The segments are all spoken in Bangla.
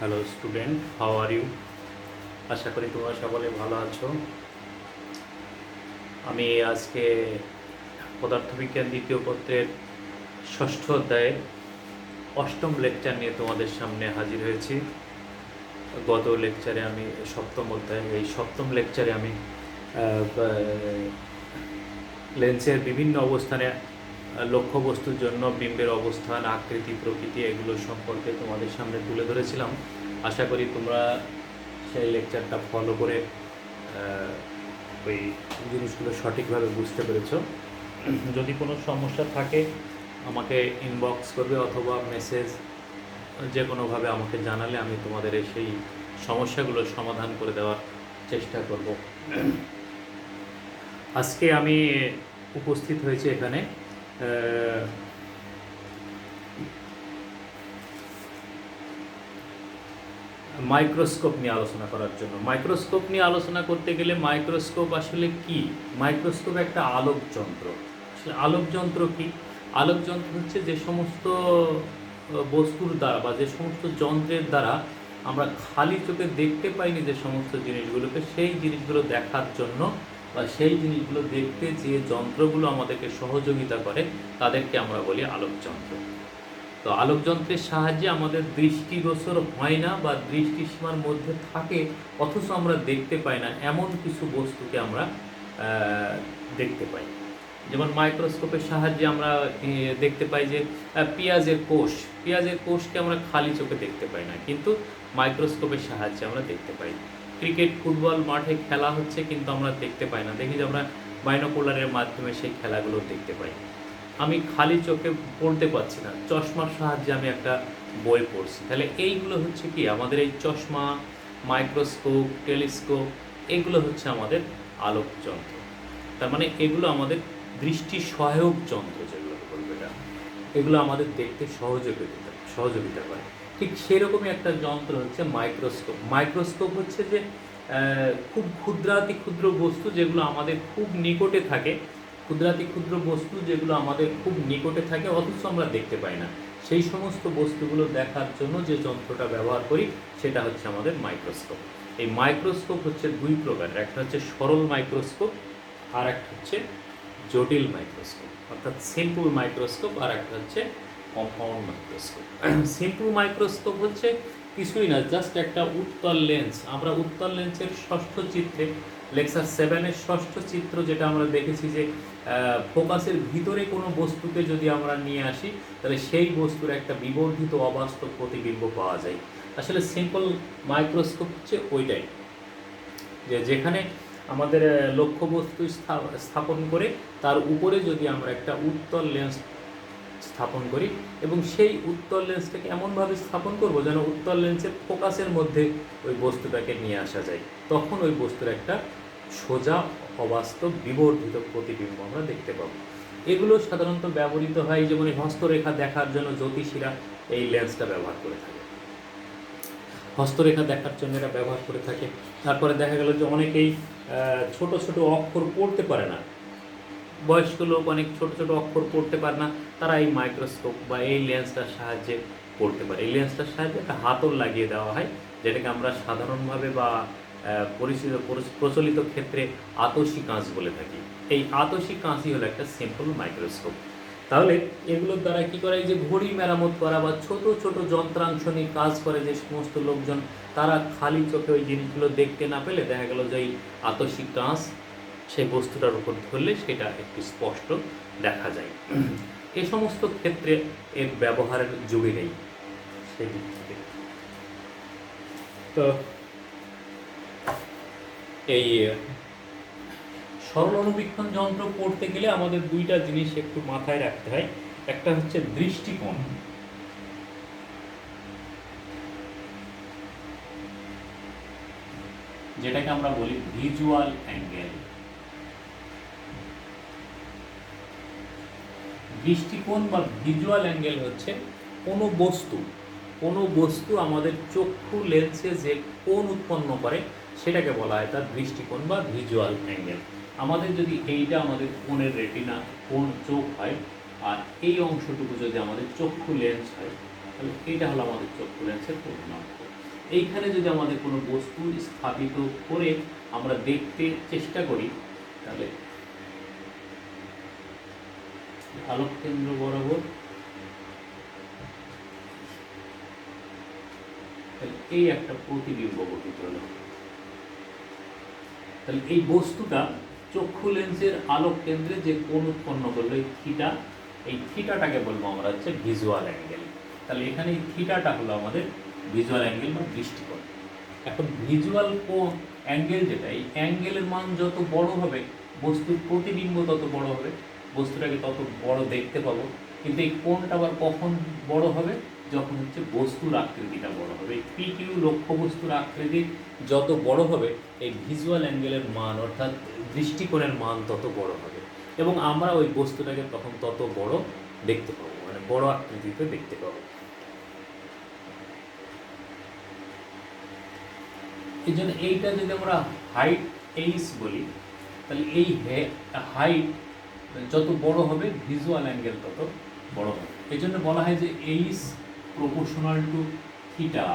Hello student, how are you? আশা করি তোমরা সকলে ভালো আছো। আমি আজকে পদার্থবিজ্ঞান দ্বিতীয় পত্রের ষষ্ঠ অধ্যায়ের অষ্টম লেকচার নিয়ে তোমাদের সামনে হাজির হয়েছি। গত লেকচারে আমি সপ্তম অধ্যায়, এই সপ্তম লেকচারে আমি লেন্সের বিভিন্ন অবস্থানে লক্ষ্যবস্তুর জন্য বিম্বের অবস্থান, আকৃতি, প্রকৃতি এগুলো সম্পর্কে তোমাদের সামনে তুলে ধরেছিলাম। আশা করি তোমরা সেই লেকচারটা ফলো করে ওই জিনিসগুলো সঠিকভাবে বুঝতে পেরেছো। যদি কোনো সমস্যা থাকে আমাকে ইনবক্স করবে অথবা মেসেজ যে কোনোভাবে আমাকে জানালে আমি তোমাদের সেই সমস্যাগুলোর সমাধান করে দেওয়ার চেষ্টা করব। আজকে আমি উপস্থিত হয়েছি এখানে মাইক্রোস্কোপ নিয়ে আলোচনা করার জন্য। মাইক্রোস্কোপ নিয়ে আলোচনা করতে গেলে মাইক্রোস্কোপ আসলে কি? মাইক্রোস্কোপ একটা আলোক যন্ত্র। আসলে আলোক যন্ত্র কি? আলোক যন্ত্র হচ্ছে যে সমস্ত বস্তুর দ্বারা বা যে সমস্ত যন্ত্রের দ্বারা আমরা খালি চোখে দেখতে পাইনি যে সমস্ত জিনিসগুলোকে, সেই জিনিসগুলো দেখার জন্য বা সেই জিনিসগুলো দেখতে যে যন্ত্রগুলো আমাদেরকে সহযোগিতা করে তাদেরকে আমরা বলি আলোক যন্ত্র। তো আলোকযন্ত্রের সাহায্যে আমাদের দৃষ্টিগোচর হয় না বা দৃষ্টিসীমার মধ্যে থাকে, অথচ আমরা দেখতে পাই না এমন কিছু বস্তুকে আমরা দেখতে পাই। যেমন মাইক্রোস্কোপের সাহায্যে আমরা দেখতে পাই যে পেঁয়াজের কোষকে আমরা খালি চোখে দেখতে পাই না, কিন্তু মাইক্রোস্কোপের সাহায্যে আমরা দেখতে পাই। ক্রিকেট, ফুটবল মাঠে খেলা হচ্ছে কিন্তু আমরা দেখতে পাই না, দেখি যে আমরা বাইনোকুলারের মাধ্যমে সেই খেলাগুলো দেখতে পাই। আমি খালি চোখে পড়তে পারছি না, চশমার সাহায্যে আমি একটা বই পড়ছি। তাহলে এইগুলো হচ্ছে কি আমাদের এই চশমা, মাইক্রোস্কোপ, টেলিস্কোপ, এগুলো হচ্ছে আমাদের আলোক যন্ত্র। তার মানে এগুলো আমাদের দৃষ্টি সহায়ক যন্ত্র, যেগুলো বলবে এটা, এগুলো আমাদের দেখতে সহযোগিতা করে। ঠিক সেরকমই একটা যন্ত্র হচ্ছে মাইক্রোস্কোপ। মাইক্রোস্কোপ হচ্ছে যে খুব ক্ষুদ্রাতি ক্ষুদ্র বস্তু যেগুলো আমাদের খুব নিকটে থাকে, ক্ষুদ্র বস্তু যেগুলো আমাদের খুব নিকটে থাকে অথচ আমরা দেখতে পাই না, সেই সমস্ত বস্তুগুলো দেখার জন্য যে যন্ত্রটা ব্যবহার করি সেটা হচ্ছে আমাদের মাইক্রোস্কোপ। এই মাইক্রোস্কোপ হচ্ছে দুই প্রকার, একটা হচ্ছে সরল মাইক্রোস্কোপ আর একটা হচ্ছে জটিল মাইক্রোস্কোপ, অর্থাৎ সিম্পল মাইক্রোস্কোপ, আর একটা হচ্ছে কম্পাউন্ড মাইক্রোস্কোপ। সিম্পল মাইক্রোস্কোপ হচ্ছে কিছুই না, জাস্ট একটা উত্তল লেন্স। আমরা উত্তল লেন্সের ষষ্ঠ চিত্রে, লেকচার 7-এর ষষ্ঠ চিত্র যেটা আমরা দেখেছি যে ফোকাসের ভিতরে কোনো বস্তুকে যদি আমরা নিয়ে আসি তাহলে সেই বস্তুর একটা বিবর্ধিত অবাস্তব প্রতিবিম্ব পাওয়া যায়। আসলে সিম্পল মাইক্রোস্কোপ হচ্ছে ওইটাই, যেখানে আমাদের লক্ষ্যবস্তু স্থাপন করে তার উপরে যদি আমরা একটা উত্তল লেন্স স্থাপন করি এবং সেই উত্তল লেন্সটাকে এমনভাবে স্থাপন করব যেন উত্তল লেন্সের ফোকাসের মধ্যে ওই বস্তুটাকে নিয়ে আসা যায়, তখন ওই বস্তুর একটা সোজা অবাস্তব বিবর্ধিত প্রতিবিম্ব আমরা দেখতে পাবো। এগুলো সাধারণত ব্যবহৃত হয়, যেমন হস্তরেখা দেখার জন্য জ্যোতিষীরা এই লেন্সটা ব্যবহার করে থাকে, হস্তরেখা দেখার জন্য এটা ব্যবহার করে থাকে। তারপরে দেখা গেল যে অনেকেই ছোট ছোট অক্ষর পড়তে পারে না, বয়স্ক লোক অনেক ছোট ছোট অক্ষর পড়তে পারে না, তারা এই মাইক্রোস্কোপ বা এই লেন্সটার সাহায্যে পড়তে পারে। এই লেন্সটার সাহায্যে একটা হাতল লাগিয়ে দেওয়া হয়, যেটাকে আমরা সাধারণভাবে বা প্রচলিত ক্ষেত্রে আতসী কাঁচ বলে থাকি। এই আতসী কাঁচই হলো একটা সিম্পল মাইক্রোস্কোপ। তাহলে এগুলোর দ্বারা কী করে, যে ঘড়ি মেরামত করা বা ছোট ছোট যন্ত্রাংশ নিয়ে কাজ করে যে সমস্ত লোকজন, তারা খালি চোখে ওই জিনিসগুলো দেখতে না পেলে দেখা গেল যে এই আতসী কাঁচ সেই বস্তুটার উপর ধরলে সেটা একটু স্পষ্ট দেখা যায়। এ সমস্ত ক্ষেত্রে এর ব্যবহারের যুগে নেই সেই দিক থেকে। তো এই সরল অনুবীক্ষণ যন্ত্র পড়তে গেলে আমাদের দুইটা জিনিস একটু মাথায় রাখতে হয়। একটা হচ্ছে দৃষ্টিকোণ, যেটাকে আমরা বলি ভিজুয়াল অ্যাঙ্গেল। দৃষ্টিকোণ বা ভিজুয়াল অ্যাঙ্গেল হচ্ছে কোনো বস্তু আমাদের চক্ষু লেন্সে যে কোণ উৎপন্ন করে সেটাকে বলা হয় তার দৃষ্টিকোণ বা ভিজুয়াল অ্যাঙ্গেল। আমাদের যদি এইটা আমাদের কোণের রেটিনা, কোণ চোখ হয়, আর এই অংশটুকু যদি আমাদের চক্ষু লেন্স হয়, তাহলে এইটা হলো আমাদের চক্ষু লেন্সের পূর্ণাঙ্গ। এইখানে যদি আমাদের কোনো বস্তু স্থাপিত করে আমরা দেখতে চেষ্টা করি, তাহলে আলোক কেন্দ্র বরাবর এই একটা প্রতিবিম্ব গঠিত হলো। তাহলে এই বস্তুটা চক্ষু লেন্সের আলোক কেন্দ্রে যে কোণ উৎপন্ন করলো এই থিটাটাকে বলবো আমরা হচ্ছে ভিজুয়াল অ্যাঙ্গেল। তাহলে এখানে এই থিটাটা হলো আমাদের ভিজুয়াল অ্যাঙ্গেল বা দৃষ্টিকোণ। এখন ভিজুয়াল অ্যাঙ্গেল যেটা, এই অ্যাঙ্গেলের মান যত বড় হবে বস্তুর প্রতিবিম্ব তত বড় হবে, বস্তুটাকে তত বড় দেখতে পাবো। কিন্তু এই কোণটা আবার কখন বড় হবে, যখন হচ্ছে বস্তুর আকৃতিটা বড় হবে। এই পি কিউ লক্ষ্য বস্তুর আকৃতি যত বড় হবে এই ভিজুয়াল অ্যাঙ্গেলের মান অর্থাৎ দৃষ্টিকোণের মান তত বড় হবে, এবং আমরা ওই বস্তুটাকে তখন তত বড় দেখতে পাবো, মানে বড় আকৃতিতে দেখতে পাবো। এই জন্য এইটা যদি আমরা হাইট এইচ বলি, তাহলে এই হাইট যত বড় হবে ভিজুয়াল অ্যাঙ্গেল তত বড় হবে। এই জন্য বলা হয় যে এইচ প্রপোর্শনাল টু থিটা,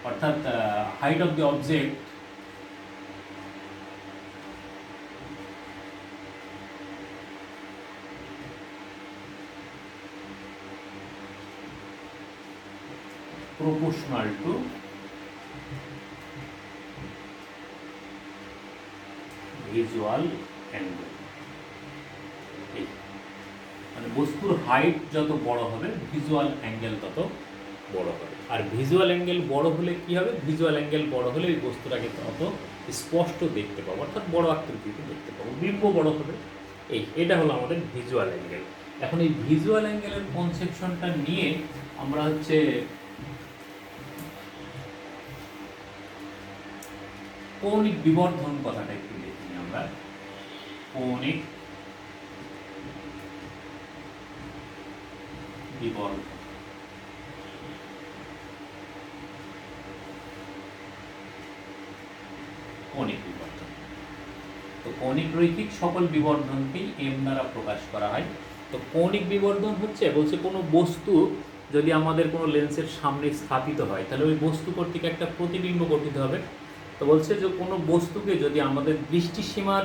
অর্থাৎ height of the object proportional to visual angle। মানে বস্তুর হাইট যত বড় হবে ভিজুয়াল অ্যাঙ্গেল তত বড় হবে। আর ভিজুয়াল অ্যাঙ্গেল বড় হলে কি হবে, ভিজুয়াল অ্যাঙ্গেল বড় হলে এই বস্তুটাকে তত স্পষ্ট দেখতে পাবো, অর্থাৎ বড় আকৃতিতে দেখতে পাবো, বিম্ব বড় হবে। এটা হলো আমাদের ভিজুয়াল অ্যাঙ্গেল। এখন এই ভিজুয়াল অ্যাঙ্গেলের কনসেপশনটা নিয়ে আমরা হচ্ছে কৌণিক বিবর্ধন কথাটা একটু দেখি আমরা। কৌণিক বিবর্ধন, কৌণিক বিবর্ধন। তো কৌণিক রৈখিক সকল বিবর্ধনকেই এম দ্বারা প্রকাশ করা হয়। তো কৌণিক বিবর্ধন হচ্ছে বলছে কোনো বস্তু যদি আমাদের কোনো লেন্সের সামনে স্থাপিত হয় তাহলে ওই বস্তু কর্তৃক একটা প্রতিবিম্ব গঠিত হবে। তো বলছে যে কোনো বস্তুকে যদি আমাদের দৃষ্টিসীমার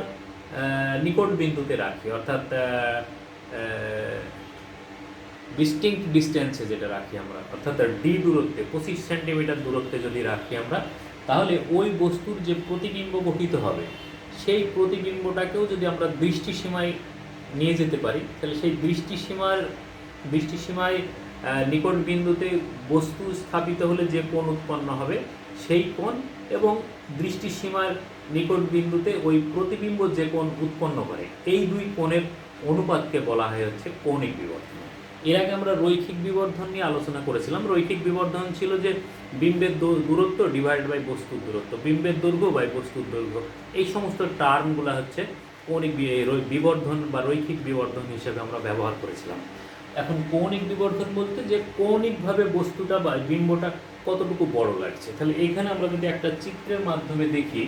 নিকট বিন্দুতে রাখি, অর্থাৎ ডিস্টিংক্ট ডিস্টেন্সে যেটা রাখি আমরা, অর্থাৎ ডি দূরত্বে 25 সেন্টিমিটার দূরত্বে যদি রাখি আমরা, তাহলে ওই বস্তুর যে প্রতিবিম্ব গঠিত হবে সেই প্রতিবিম্বটাকেও যদি আমরা দৃষ্টিসীমায় নিয়ে যেতে পারি, তাহলে সেই দৃষ্টিসীমায় নিকট বিন্দুতে বস্তু স্থাপিত হলে যে কোণ উৎপন্ন হবে সেই কোণ, এবং দৃষ্টিসীমার নিকট বিন্দুতে ওই প্রতিবিম্ব যে কোণ উৎপন্ন করে এই দুই কোণের অনুপাতকে বলা হয় হচ্ছে কৌণিক বিবর্ধন। এর আগে আমরা রৈখিক বিবর্ধন নিয়ে আলোচনা করেছিলাম। রৈখিক বিবর্ধন ছিল যে বিম্বের দূরত্ব ডিভাইড বাই বস্তুর দূরত্ব, বিম্বের দৈর্ঘ্য বাই বস্তুর দৈর্ঘ্য, এই সমস্ত টার্মগুলো হচ্ছে কৌণিক বিবর্ধন বা রৈখিক বিবর্ধন হিসেবে আমরা ব্যবহার করেছিলাম। এখন কৌণিক বিবর্ধন বলতে যে কৌণিকভাবে বস্তুটা বা বিম্বটা কতটুকু বড় লাগছে। তাহলে এইখানে আমরা যদি একটা চিত্রের মাধ্যমে দেখি,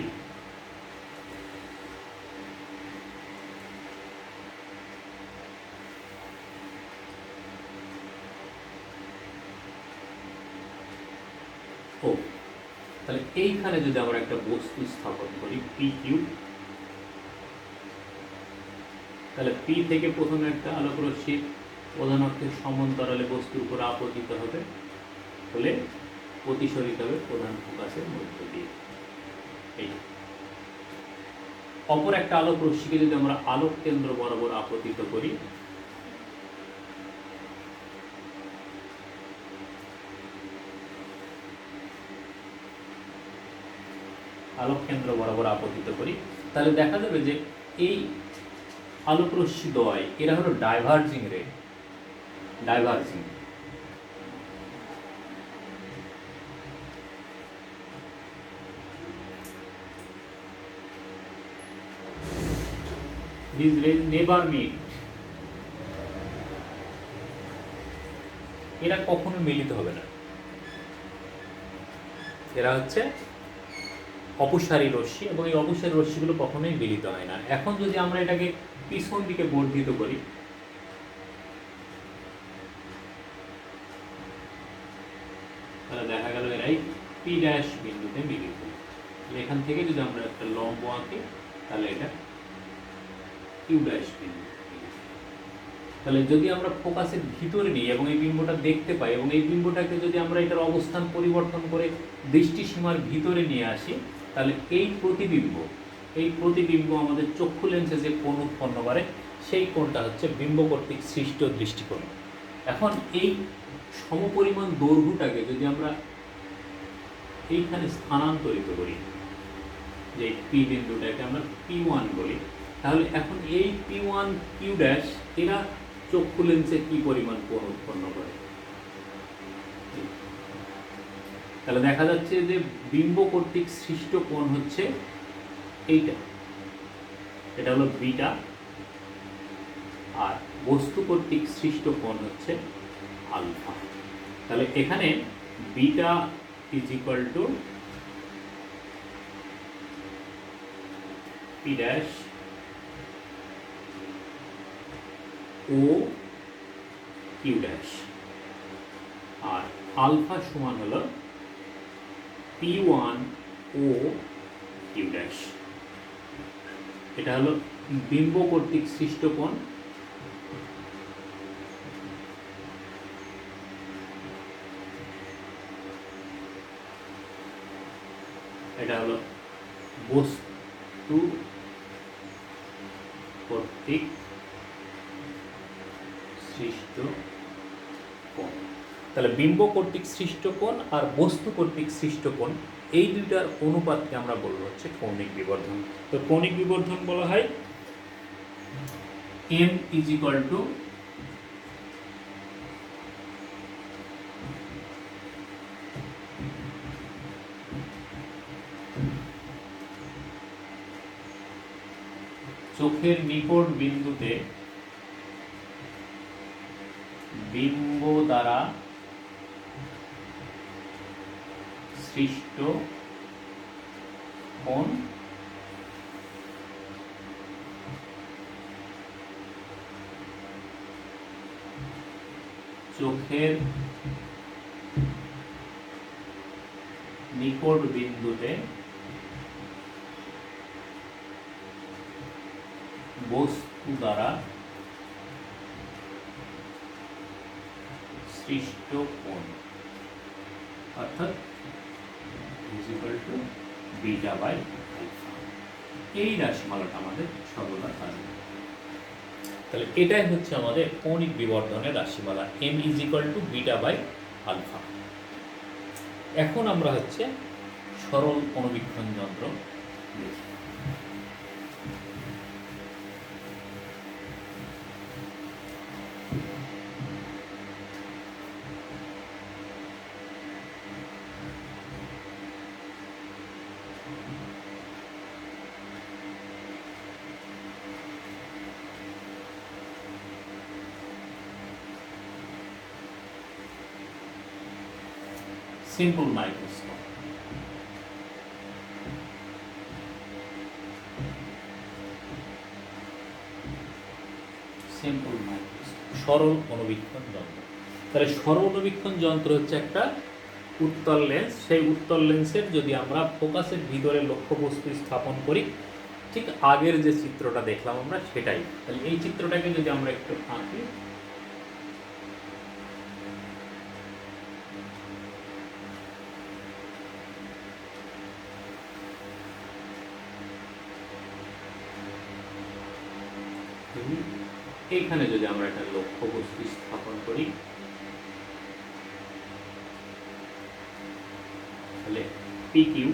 তাহলে এইখানে যদি আমরা একটা বস্তু স্থাপন করি পি কিউ, তাহলে পি থেকে প্রথমে একটা আলোক রশ্মি প্রধান অক্ষের সমান্তরালে বস্তুর উপর আপতিত হবে, হলে প্রতিসরিত হবে প্রধান ফোকাসের মধ্য দিয়ে। এই অপর একটা আলোক রশ্মিকে যদি আমরা আলোক কেন্দ্র বরাবর আপতিত করি, আলোক কেন্দ্র বরাবর আপতিত করি, তাহলে দেখা যাবে যে এই আলোক রশ্মি দ্বয় এরা হলো ডাইভার্জিং রে, diverging. These rays never meet, এরা কখনো মিলিত হবে না, এরা হচ্ছে অপসারী রশ্মি, এবং এই অপসারী রশ্মিগুলো কখনোই মিলিত হয় না। এখন যদি আমরা এটাকে পিছন দিকে বর্ধিত করি, তাহলে দেখা গেল এরাই পি ড্যাশ বিন্দুতে মিলিত। এখান থেকে যদি আমরা একটা লম্ব আঁকি তাহলে এটা কিউ ড্যাশ বিন্দু। তাহলে যদি আমরা ফোকাসের ভিতরে নিই এবং এই বিম্বটা দেখতে পাই এবং এই বিম্বটাকে যদি আমরা এটার অবস্থান পরিবর্তন করে দৃষ্টিসীমার ভিতরে নিয়ে আসি, তাহলে এই প্রতিবিম্ব আমাদের চক্ষু লেন্সে যে কোণ উৎপন্ন করে সেই কোণটা হচ্ছে বিম্ব কর্তৃক সৃষ্ট দৃষ্টিকোণ। এখন এই সমপরিমাণ দৈর্ঘ্যটাকে যদি আমরা এইখানে স্থানান্তরিত করি, যে পি বিন্দুটাকে আমরা P1 বলি, তাহলে এখন এই P1 কিউ ড্যাশ এরা চক্ষু লেন্সে কি পরিমাণ কোণ উৎপন্ন করে। তাহলে দেখা যাচ্ছে যে বিম্ব কর্তৃক সৃষ্ট কোণ হচ্ছে এইটা, এটা হলো বিটা, আর বস্তু কর্তৃক সৃষ্ট কোণ হচ্ছে আলফা। তাহলে এখানে beta is equal to P dash O Q dash, আর আলফা সমান হলো P1 ও কিউ ড্যাশ। এটা হলো বিম্ব কর্তৃক সৃষ্ট কোণ, এটা হলো বস্তু কর্তৃক সৃষ্ট কোণ। তাহলে বিম্ব কর্তৃক সৃষ্ট কোণ আর বস্তু কর্তৃক সৃষ্ট কোণ এই দুইটার অনুপাতকে আমরা বলবো হচ্ছে কৌণিক বিবর্ধন। তো কৌণিক বিবর্ধন বলা হয় m ইজ ইকুয়াল টু চোখের নিকট বিন্দুতে বিম্ব দ্বারা সৃষ্ট কোণ চোখের নিকট বিন্দুতে বস্তু দ্বারা সৃষ্ট কোণ, অর্থাৎ বিটা বাই আলফা। এই রাশিমালাটা আমাদের সর্বদা থাকবে। তাহলে এটাই হচ্ছে আমাদের কৌণিক বিবর্ধনের রাশিমালা, m is equal to beta by alpha. এখন আমরা হচ্ছে সরল অণুবীক্ষণ যন্ত্র দেখি। Simple microscope. সিম্পল মাইক্রোস্কোপ, সরল অণুবীক্ষণ যন্ত্র। তাহলে সরল অণুবীক্ষণ যন্ত্র হচ্ছে একটা উত্তল লেন্স। সেই উত্তল লেন্সের যদি আমরা ফোকাসের ভিতরে লক্ষ্যবস্তু স্থাপন করি, ঠিক আগের যে চিত্রটা দেখলাম আমরা সেটাই। তাহলে এই চিত্রটাকে যদি আমরা একটু আঁকি, এইখানে যদি আমরা একটা লক্ষ্যবস্তু স্থাপন করি, তাহলে পি কিউ,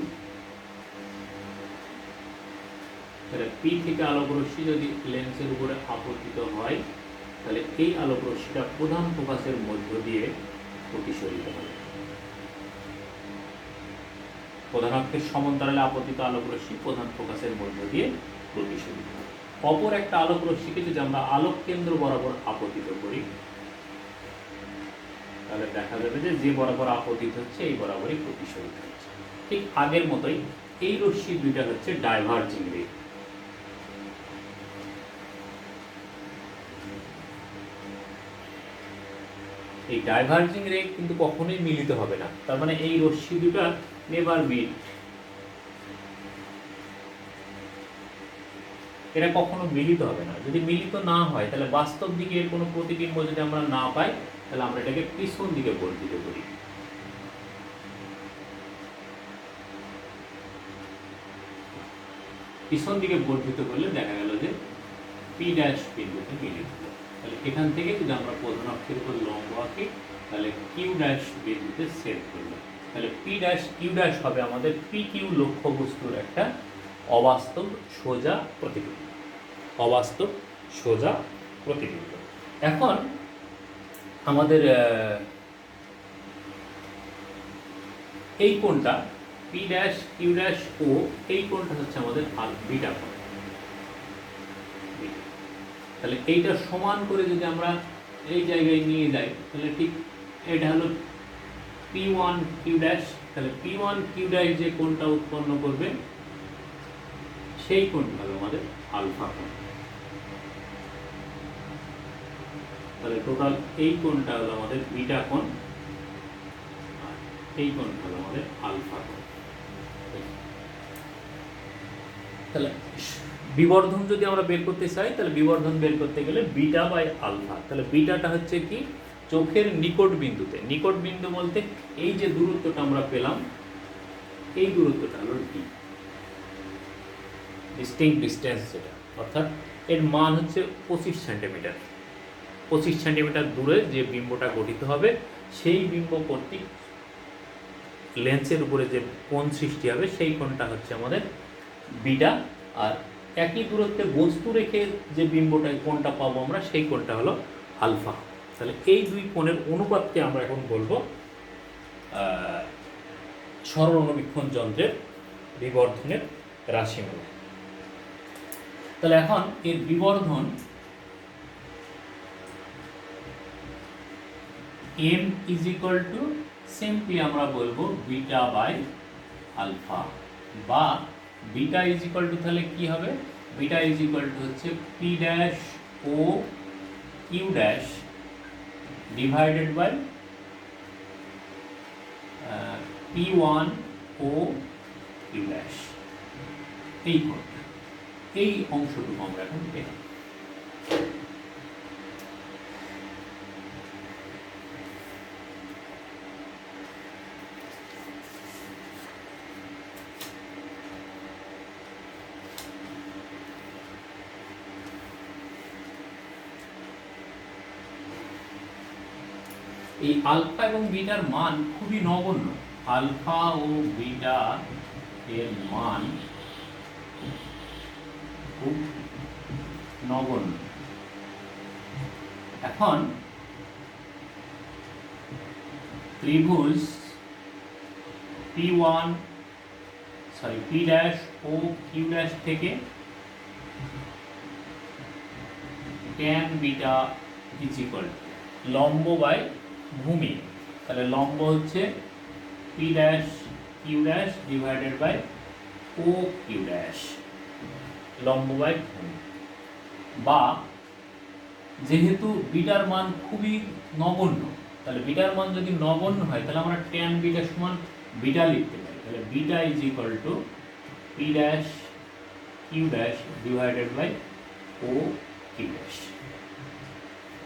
তাহলে পি থেকে আলোক রশ্মি যদি লেন্সের উপরে আপতিত হয়, তাহলে এই আলোক রশ্মিটা প্রধান ফোকাসের মধ্য দিয়ে প্রতিসরিত হবে। প্রধান অক্ষের সমান্তরালে আপতিত আলোক রশ্মি প্রধান ফোকাসের মধ্য দিয়ে প্রতিসরিত হবে। অপর একটা আলোক রশ্মিকে যদি আমরা আলোক কেন্দ্র বরাবর আপতিত করি, তাহলে দেখা যাবে যে যে বরাবর আপতিত হচ্ছে এই বরাবরই প্রতিসরিত হচ্ছে। ঠিক আগের মতোই এই রশ্মি দুইটা হচ্ছে ডাইভার্জিং রে। এই ডাইভার্জিং রে কিন্তু কখনোই মিলিত হবে না, তার মানে এই রশ্মি দুটা নেভার মিট, এরা কখনো মিলিত হবে না। যদি মিলিত না হয় তাহলে বাস্তব দিকে এর কোনো প্রতিবিম্ব যদি আমরা না পাই তাহলে আমরা এটাকে পিছন দিকে বর্ধিত করি। পিছন দিকে বর্ধিত করলে দেখা গেল যে পি ড্যাশ বিন্দুতে মিলিত হলো। তাহলে এখান থেকে যদি আমরা প্রধান অক্ষের উপর লম্ব আঁকি তাহলে কিউ ড্যাশ বিন্দুতে ছেদ করলো। তাহলে পি ড্যাশ কিউ ড্যাশ হবে আমাদের পি কিউ লক্ষ্যবস্তুর একটা অবাস্তব সোজা প্রতিবিম্ব, অবাস্তব সোজা প্রতিবিম্ব। এখন আমাদের এই কোণটা P dash Q dash O, এই কোণটা হচ্ছে আমাদের বিটা কোণ। তাহলে এইটা সমান করে যদি আমরা এই জায়গায় নিয়ে যাই তাহলে ঠিক এটা হলো পি ওয়ান কিউ ড্যাশ। তাহলে পি ওয়ান কিউ ড্যাশ যে কোণটা উৎপন্ন করবে সেই কোণটা হলো আমাদের আলফা কোণ। তাহলে টোটাল এই কোণটা হলো আমাদের বিটা কোণ, আর এই কোণটা হলো আমাদের আলফা কোণ। তাহলে বিবর্ধন যদি আমরা বের করতে চাই তাহলে বিবর্ধন বের করতে গেলে বিটা বাই আলফা। তাহলে বিটাটা হচ্ছে কি চোখের নিকট বিন্দুতে, নিকট বিন্দু বলতে এই যে দূরত্বটা আমরা পেলাম এই দূরত্বটা হলো ডি, ডিস্টিংক্ট ডিস্টেন্স যেটা, অর্থাৎ এর মান হচ্ছে 25 সেন্টিমিটার। 25 সেন্টিমিটার দূরে যে বিম্বটা গঠিত হবে সেই বিম্ব কর্তৃক লেন্সের উপরে যে কোণ সৃষ্টি হবে সেই কোণটা হচ্ছে আমাদের বিটা, আর একই দূরত্বে বস্তু রেখে যে বিম্বটা কোণটা পাবো আমরা সেই কোণটা হলো আলফা। তাহলে এই দুই কোণের অনুপাতকে আমরা এখন বলবো সরল অনুবীক্ষণ যন্ত্রের বিবর্ধনের রাশিমালা। তাহলে এখন এর বিবর্ধন m is equal to simply আমরা বলবো বিটা বাই আলফা, বা বিটা ইজ ইকুয়াল টু তাহলে কি হবে, বিটা ইজ ইকুয়াল টু হচ্ছে P dash O Q dash divided by P one O Q dash. এই কোণটা, এই অংশটুকু আমরা এখন পেলাম। এই আলফা এবং বিটার মান খুবই নগণ্য, আলফা ও বিটা এর মান খুব নগণ্য। এখন ত্রিভুজ P dash O Q dash থেকে tan বিটা ইজ ইকুয়াল লম্ব বাই ভূমি। তাহলে লম্ব হচ্ছে P dash Q dash divided by O Q dash, লম্ব বাই ভূমি। বা যেহেতু বিটার মান খুবই নগণ্য, তাহলে বিটার মান যদি নগণ্য হয় তাহলে আমরা tan বিটা সমান বিটা লিখতে পারি। তাহলে beta is equal to P dash Q dash divided by O Q dash.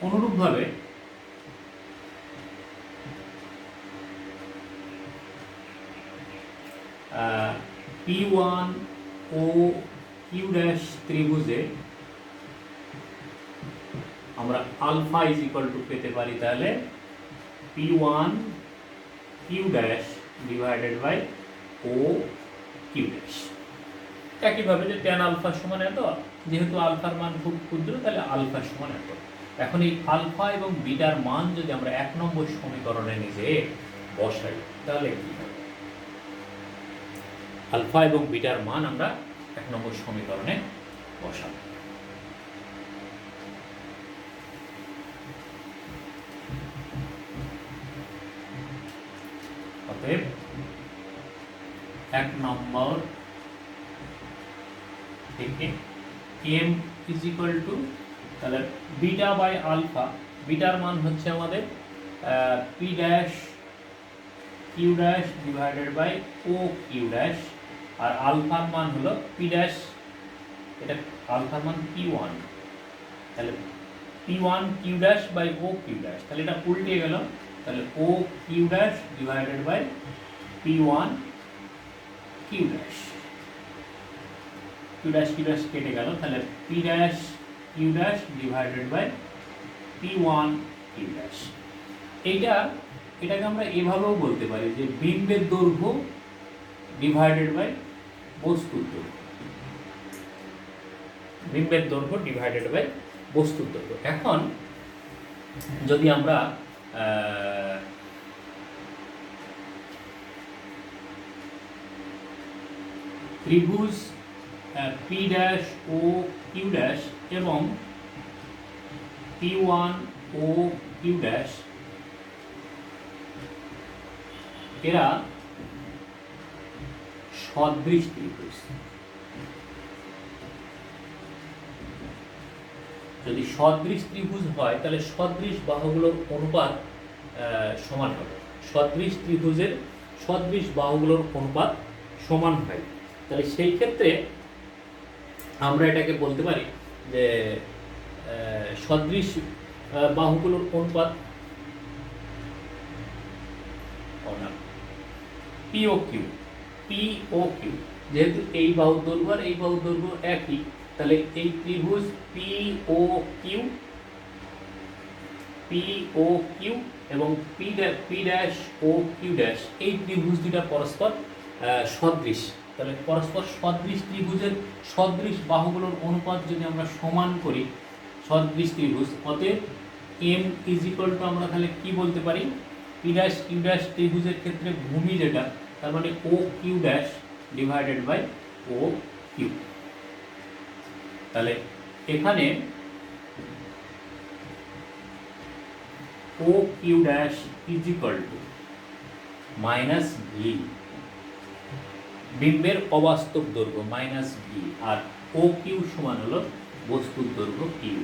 অনুরূপভাবে P one O Q dash ত্রিভুজে আমরা আলফা ইজ ইকুয়াল টু পেতে পারি তাহলে P one Q dash divided by O Q dash. একইভাবে যে tan আলফা সমান এত, যেহেতু আলফার মান খুব ক্ষুদ্র তাহলে আলফা সমান এত। এখন এই আলফা এবং বিটার মান যদি আমরা 1 নম্বর সমীকরণে নিজে বসাই তাহলে কি হবে, আলফা এবং বিটার মান আমরা 1 নম্বর সমীকরণে বসাবো। অতএব 1 নম্বর থেকে m ইজ ইকুয়াল টু তাহলে বিটা বাই আলফা, বিটার মান হচ্ছে আমাদের P dash Q dash divided by O Q dash, আর আলফার মান হলো পি ড্যাশ, এটা আলফার মান পি ওয়ান, তাহলে P one Q dash by O Q dash, তাহলে এটা উল্টে গেল, তাহলে O Q dash divided by P one Q dash, Q dash কেটে গেল, তাহলে P dash Q dash divided by P one Q dash. এটাকে আমরা এভাবেও বলতে পারি যে বিম্বের দৈর্ঘ্য ডিভাইডেড বাই বস্তুর দৈর্ঘ্য, বিম্বের দৈর্ঘ্য ডিভাইডেড বাই বস্তুর দৈর্ঘ্য। এখন যদি আমরা ত্রিভুজ P dash O Q dash এবং P one O Q dash এরা সদৃশ ত্রিভুজ, যদি সদৃশ ত্রিভুজ হয় তাহলে সদৃশ বাহুগুলোর অনুপাত সমান হবে, সদৃশ ত্রিভুজের সদৃশ বাহুগুলোর অনুপাত সমান হয়, তাহলে সেই ক্ষেত্রে আমরা এটাকে বলতে পারি যে সদৃশ বাহুগুলোর অনুপাত P O Q, P O Q, যেহেতু এই বাহুর দৈর্ঘ্য আর এই বাহুর দৈর্ঘ্য একই, তাহলে এই ত্রিভুজ P O Q, P O Q এবং P dash O Q dash, এই ত্রিভুজ দুটা পরস্পর সদৃশ, তাহলে পরস্পর সদৃশ ত্রিভুজের সদৃশ বাহুগুলোর অনুপাত যদি আমরা সমান করি সদৃশ ত্রিভুজ, অতএব এম ইজ ইকুয়াল টু আমরা তাহলে কি বলতে পারি, পি ড্যাশ কিউ ড্যাশ ত্রিভুজের ক্ষেত্রে ভূমি যেটা, তার মানে O Q dash divided by O Q. তাহলে এখানে O Q dash is equal to minus V, বিম্বের অবাস্তব দৈর্ঘ্য মাইনাস ভি, আর ও কিউ সমান হলো বস্তুর দৈর্ঘ্য কিউ,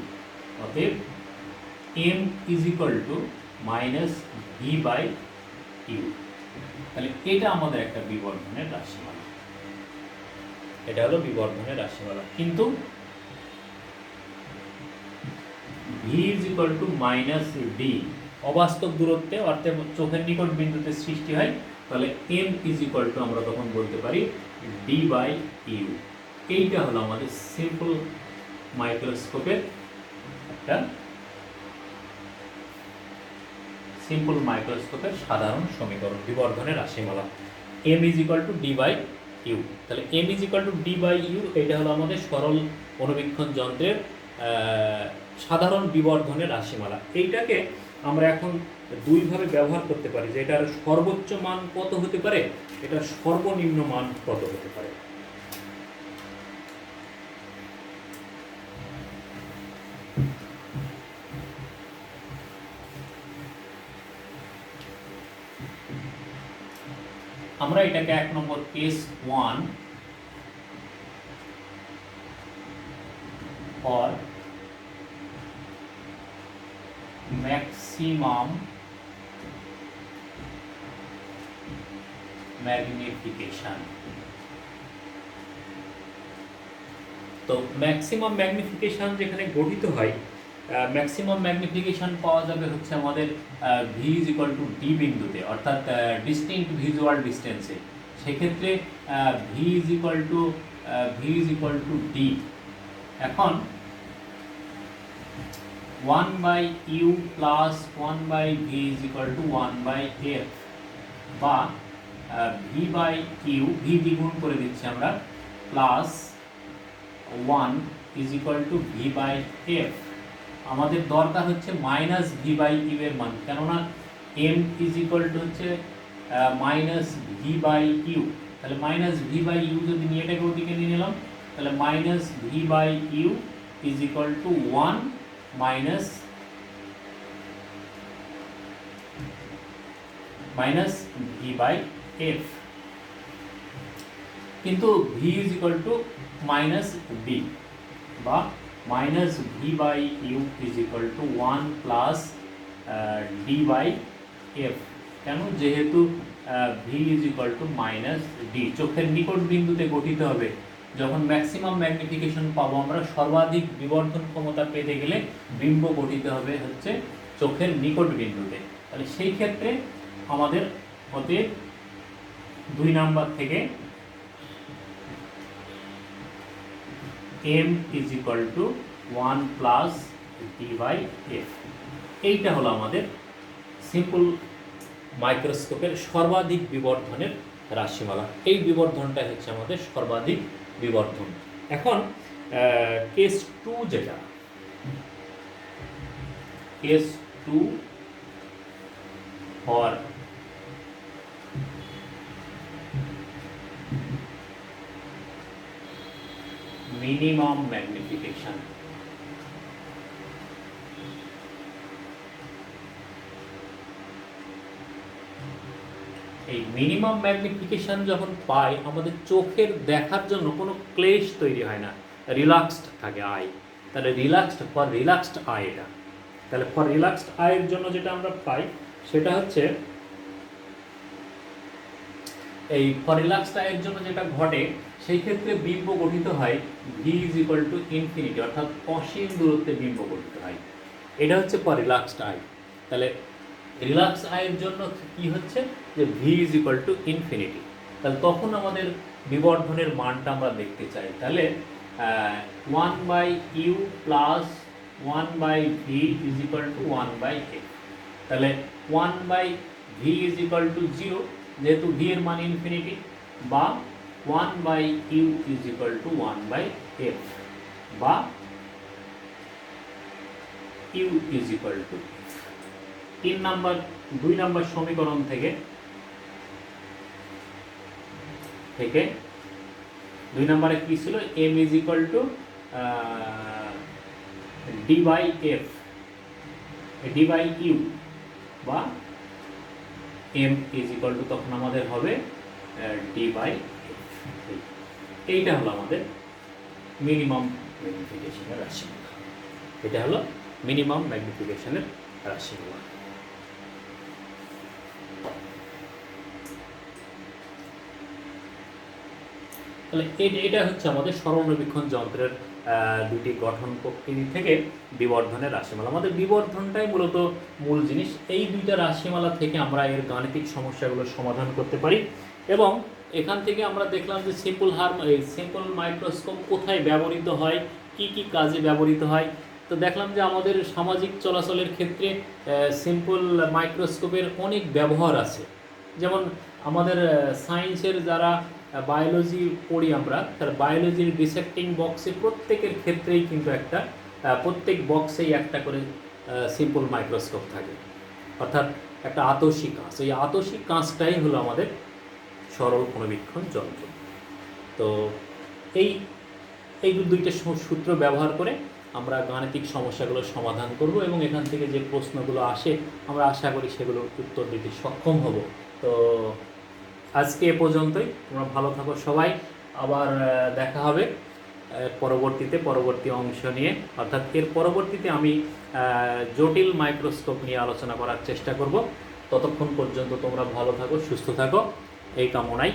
অতএব M is equal to minus V by Q. তাহলে এটা আমাদের একটা বিবর্ধনের রাশিমালা, এটা হলো বিবর্ধনের রাশিমালা, কিন্তু V is equal to minus D অবাস্তব দূরত্বে অর্থাৎ চোখের নিকট বিন্দুতে সৃষ্টি হয়, তাহলে এম ইজ ইকুয়াল টু আমরা তখন বলতে পারি ডি বাই ইউ। এইটা হলো আমাদের সিম্পল মাইক্রোস্কোপের একটা সিম্পল মাইক্রোস্কোপের সাধারণ সমীকরণ, বিবর্ধনের রাশিমালা, M is equal to D by U. তাহলে M is equal to D by U, এটা হলো আমাদের সরল অনুবীক্ষণ যন্ত্রের সাধারণ বিবর্ধনের রাশিমালা। এইটাকে আমরা এখন দুইভাবে ব্যবহার করতে পারি, যে এটার সর্বোচ্চ মান কত হতে পারে, এটার সর্বনিম্ন মান কত হতে পারে। আমরা এটাকে এক নম্বর কেস 1 ফর ম্যাক্সিমাম ম্যাগনিফিকেশন। তো ম্যাক্সিমাম ম্যাগনিফিকেশন যেখানে গঠিত হয়, ম্যাক্সিমাম ম্যাগনিফিকেশন পাওয়া যাবে হচ্ছে আমাদের V is equal to D বিন্দুতে, অর্থাৎ ডিস্টিংক্ট ভিজুয়াল ডিস্টেন্সে। সেক্ষেত্রে V is equal to D. এখন 1 by U plus 1 by V is equal to 1 by F, বা ভি বাই ইউ, ভি দ্বিগুণ করে দিচ্ছি আমরা, plus 1 is equal to V by F. আমাদের দরকার হচ্ছে মাইনাস ভি বাই ইউ এর মান, কেননা এম ইজ ইকুয়াল টু হচ্ছে মাইনাস ভি বাই ইউ। তাহলে মাইনাস ভি বাই ইউ যদি নিয়ে এটাকে ওদিকে নিয়ে নিলাম, তাহলে minus V by U is equal to 1 minus V by F, কিন্তু V is equal to minus B, বা minus V by U is equal to 1 plus D by F. কেন? যেহেতু V is equal to minus D, চোখের নিকট বিন্দুতে গঠিত হবে। যখন ম্যাক্সিমাম ম্যাগনিফিকেশন পাবো আমরা, সর্বাধিক বিবর্ধন ক্ষমতা পেতে গেলে বিম্ব গঠিত হবে হচ্ছে চোখের নিকট বিন্দুতে। তাহলে সেই ক্ষেত্রে আমাদের হতে 2 নাম্বার থেকে m is equal to 1 plus D by F. এইটা হলো আমাদের সিম্পল মাইক্রোস্কোপের সর্বাধিক বিবর্ধনের রাশিমালা। এই বিবর্ধনটাই হচ্ছে আমাদের সর্বাধিক বিবর্ধন। এখন কেস 2 যেটা, কেস 2 ফর মিনিমাম ম্যাগনিফিকেশন। এই মিনিমাম ম্যাগনিফিকেশন যখন পাই, আমাদের চোখের দেখার জন্য কোনো ক্লেশ তৈরি হয় না, রিল্যাক্সড থাকে আই। তাহলে রিল্যাক্সড আই এটা। তাহলে ফর রিল্যাক্সড আইয়ের জন্য যেটা আমরা পাই সেটা হচ্ছে, এই ফর রিল্যাক্সড আইয়ের জন্য যেটা ঘটে, সেই ক্ষেত্রে বিম্ব গঠিত হয় V is equal to infinity, অর্থাৎ অসীম দূরত্বে বিম্ব গঠিত হয়। এটা হচ্ছে ফর রিল্যাক্সড আই। তাহলে রিল্যাক্স আইয়ের জন্য কি হচ্ছে, যে V is equal to infinity. তাহলে তখন আমাদের বিবর্ধনের মানটা আমরা দেখতে চাই। তাহলে 1 by U plus 1 by V is equal to 1 by F. তাহলে 1 by V is equal to 0, যেহেতু ভি এর মান ইনফিনিটি, বা 1 by U is equal to 1 by F, বা U is equal to 2 number সমীকরণ থেকে 2 নম্বরে কি ছিল, m is equal to D by F, D by U, বা m ইজ ইকুয়াল টু তখন আমাদের হবে ডি বাই এফ। এইটা হলো আমাদের মিনিমাম ম্যাগনিফিকেশনের রাশিমালা। এটা হলো মিনিমাম ম্যাগনিফিকেশনের রাশিমালা। তাহলে এটা হচ্ছে আমাদের সরলরৈখিক যন্ত্রের দুটি গঠন প্রকৃতি থেকে বিবর্ধনের রাশিমালা। আমাদের বিবর্ধনটাই মূলত মূল জিনিস। এই দুইটা রাশিমালা থেকে আমরা এর গাণিতিক সমস্যাগুলো সমাধান করতে পারি। এবং এখান থেকে আমরা দেখলাম যে সিম্পল মাইক্রোস্কোপ কোথায় ব্যবহৃত হয়, কি কি কাজে ব্যবহৃত হয়। তো দেখলাম যে আমাদের সামাজিক চলাচলের ক্ষেত্রে সিম্পল মাইক্রোস্কোপের অনেক ব্যবহার আছে। যেমন আমাদের সায়েন্সের যারা বায়োলজি পড়ি আমরা, তার বায়োলজির ডিসেক্টিং বক্সে প্রত্যেকের ক্ষেত্রেই কিন্তু প্রত্যেক বক্সেই একটা করে সিম্পল মাইক্রোস্কোপ থাকে, অর্থাৎ একটা আতসী কাঁচ। এই আতসী কাঁচটাই হলো আমাদের সরল অনুবীক্ষণ যন্ত্র। তো এই দুইটা সূত্র ব্যবহার করে আমরা গাণিতিক সমস্যাগুলো সমাধান করব, এবং এখান থেকে যে প্রশ্নগুলো আসে আমরা আশা করি সেগুলো উত্তর দিতে সক্ষম হব। তো আজকে এ পর্যন্তই। তোমরা ভালো থাকো সবাই। আবার দেখা হবে পরবর্তী অংশ নিয়ে, অর্থাৎ এর পরবর্তীতে আমি জটিল মাইক্রোস্কোপ নিয়ে আলোচনা করার চেষ্টা করব। ততক্ষণ পর্যন্ত তোমরা ভালো থাকো, সুস্থ থাকো, এই কামনাই।